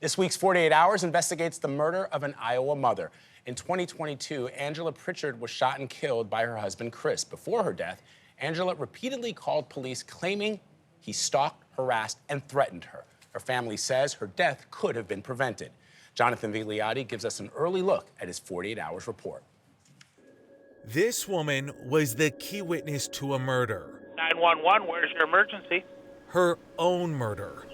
This week's 48 Hours investigates the murder of an Iowa mother. In 2022, Angela Prichard was shot and killed by her husband, Chris. Before her death, Angela repeatedly called police claiming he stalked, harassed, and threatened her. Her family says her death could have been prevented. Jonathan Vigliotti gives us an early look at his 48 Hours report. This woman was the key witness to a murder. 911, where's your emergency? Her own murder.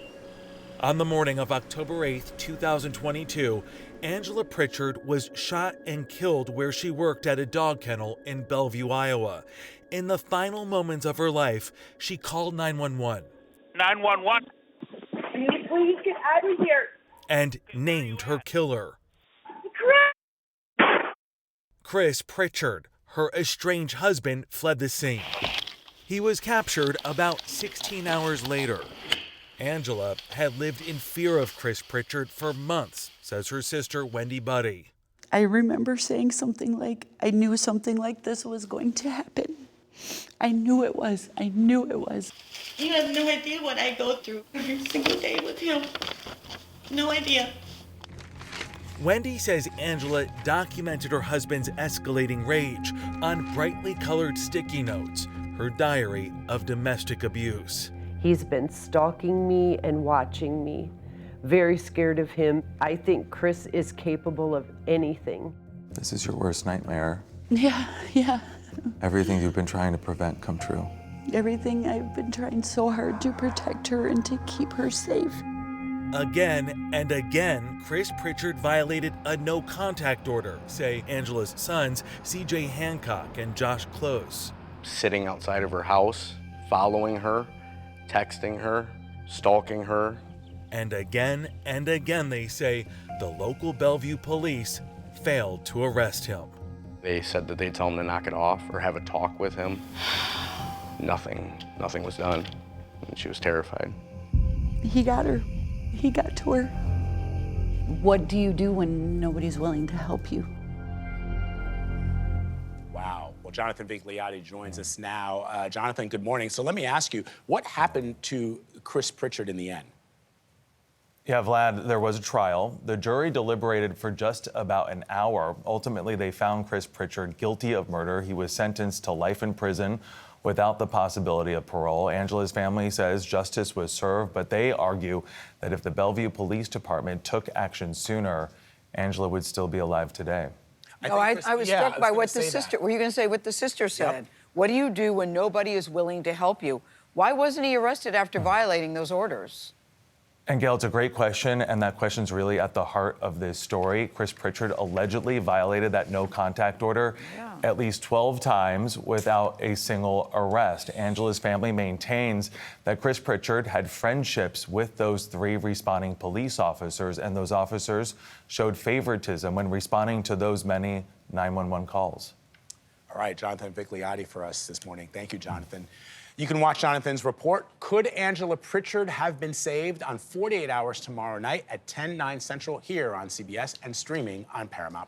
On the morning of October 8th, 2022, Angela Prichard was shot and killed where she worked at a dog kennel in Bellevue, Iowa. In the final moments of her life, she called 911. 911. Can you please get out of here? And named her killer. Chris Prichard, her estranged husband, fled the scene. He was captured about 16 hours later. Angela had lived in fear of Chris Prichard for months, says her sister, Wendy Budde. I remember saying something like, I knew something like this was going to happen. I knew it was. I knew it was. You have no idea what I go through every single day with him. No idea. Wendy says Angela documented her husband's escalating rage on brightly colored sticky notes, her diary of domestic abuse. He's been stalking me and watching me. Very scared of him. I think Chris is capable of anything. This is your worst nightmare. Yeah. Everything you've been trying to prevent come true. Everything I've been trying so hard to protect her and to keep her safe. Again and again, Chris Prichard violated a no-contact order, say Angela's sons, C.J. Hancock and Josh Close. Sitting outside of her house, following her, texting her, stalking her. And again, they say, the local Bellevue police failed to arrest him. They said that they'd tell him to knock it off or have a talk with him. Nothing was done, and she was terrified. He got her. He got to her. What do you do when nobody's willing to help you? Wow. Well, Jonathan Vigliotti joins us now. Jonathan, good morning. So let me ask you, what happened to Chris Prichard in the end? Yeah, Vlad, there was a trial. The jury deliberated for just about an hour. Ultimately, they found Chris Prichard guilty of murder. He was sentenced to life in prison without the possibility of parole. Angela's family says justice was served, but they argue that if the Bellevue Police Department took action sooner, Angela would still be alive today. I was struck by what the sister, were you going to say what the sister said? Yep. What do you do when nobody is willing to help you? Why wasn't he arrested after violating those orders? And Gayle, it's a great question, and that question's really at the heart of this story. Chris Prichard allegedly violated that no-contact order at least 12 times without a single arrest. Angela's family maintains that Chris Prichard had friendships with those 3 responding police officers, and those officers showed favoritism when responding to those many 911 calls. All right, Jonathan Vigliotti for us this morning. Thank you, Jonathan. You can watch Jonathan's report, Could Angela Prichard Have Been Saved, on 48 Hours tomorrow night at 10, 9 Central here on CBS and streaming on Paramount+.